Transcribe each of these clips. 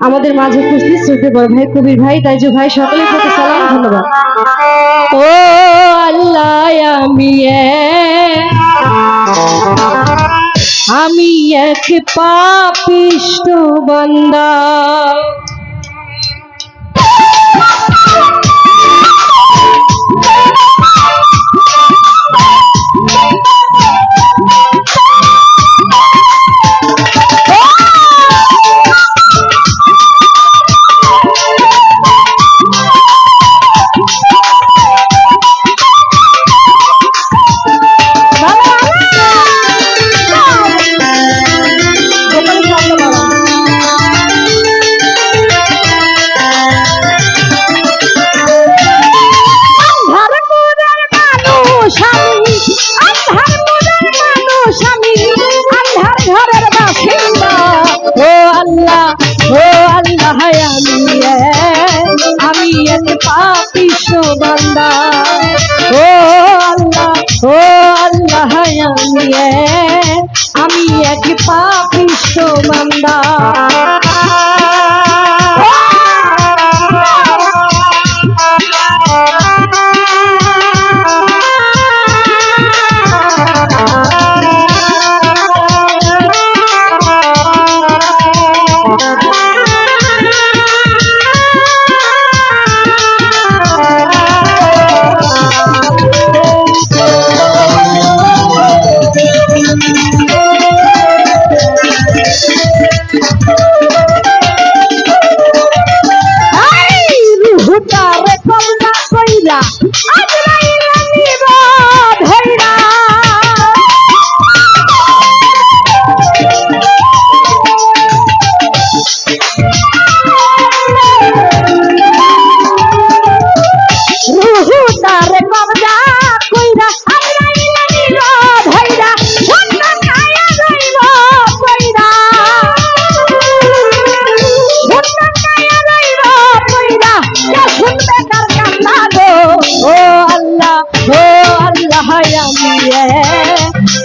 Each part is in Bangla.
আমাদের মাঝে উপস্থিত শ্রদ্ধেয় বড় ভাই কবির ভাই তাইজু ভাই সকলের প্রতি সালাম ধন্যবাদ। ও আল্লাহ আমি এক পাপিষ্ঠ বান্দা, আমি এক পাপিষ্ঠ বান্দা। ও আল্লাহ আমি এক পাপিষ্ঠ বান্দা।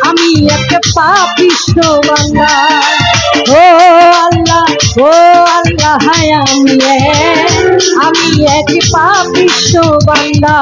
আমি এক পাপিষ্ঠ বান্দা। ও আল্লাহ আমি এক পাপিষ্ঠ বান্দা।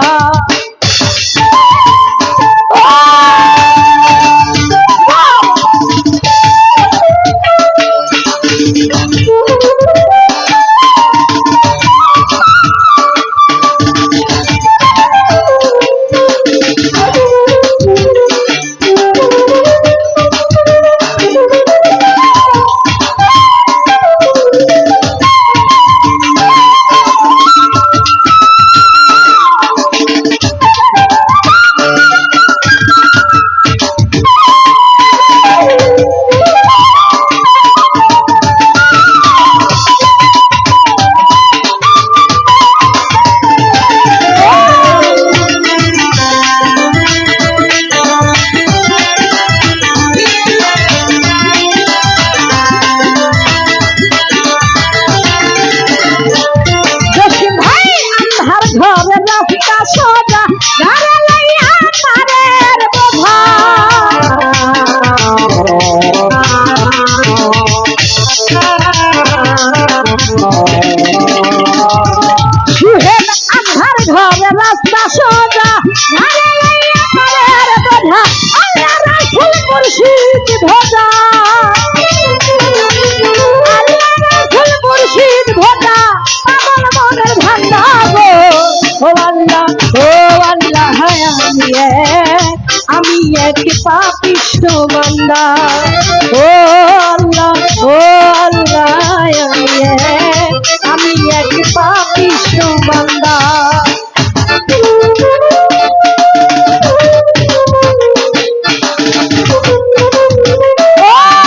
আমি এক পাপিষ্ঠ বান্দা। ও আল্লাহ আমি এক পাপিষ্ঠ বান্দা। ও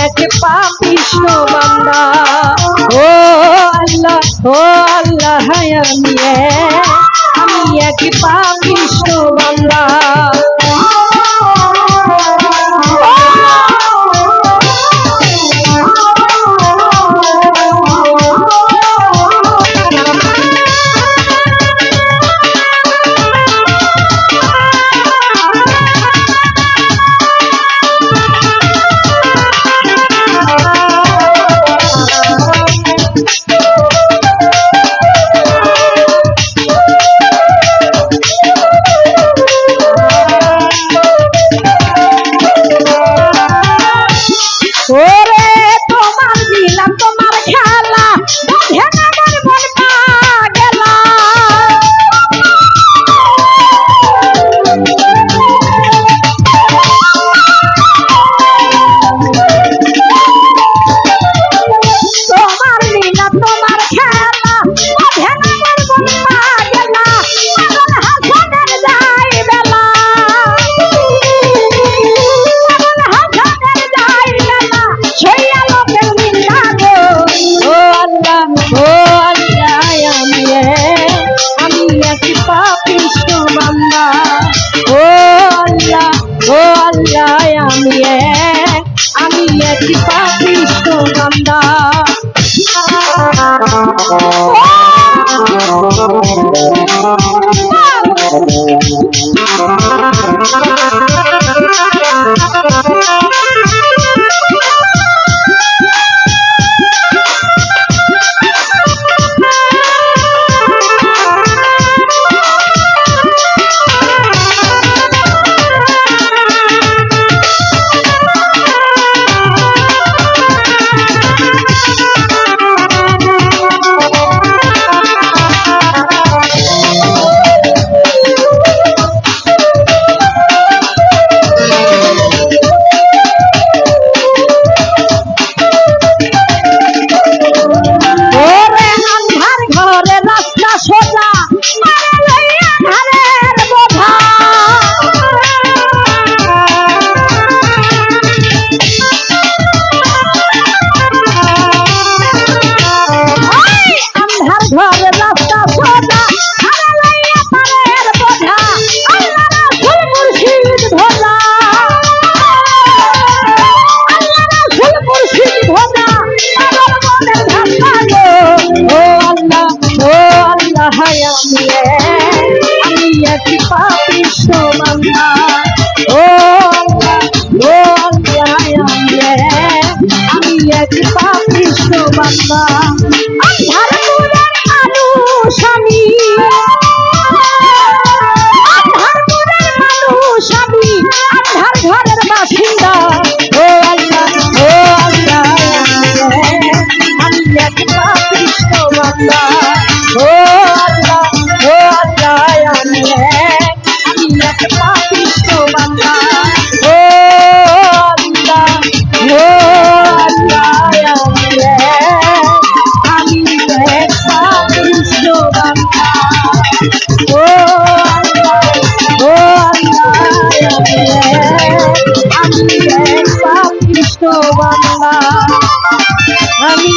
এক পাপিষ্ঠ বান্দা। ও আল্লাহ আমি এক পাপিষ্ঠ বান্দা। ওরে তোমার দিলাম তোমার খেলা বোঝে না আমার মন পাগলা। তোমার লীলা তোমার খেলা বোঝে না আমার মন পাগলা। পাগল হাসানের যাই বেলা, পাগল হাসানের যাই বেলা, সেই আলোকের নীলা গো। ও আল্লাহ আমি এক পাপিষ্ঠ বান্দা। ও আল্লাহ আমি এক পাপিষ্ঠ বান্দা। আমি এক পাপিষ্ঠ বান্দা। ও আল্লাহ আমি এক পাপিষ্ঠ বান্দা। আন্ধারপুরের মানুষ আমি, আন্ধারপুরের মানুষ আমি, আন্ধার ঘরের বাসিন্দা। ও আল্লাহ আমি এক পাপিষ্ঠ বান্দা। ও আমি এক পাপিষ্ঠ বান্দা। ও আল্লাহ আমি এক পাপিষ্ঠ বান্দা। ও আমি এক পাপিষ্ঠ বান্দা। আমি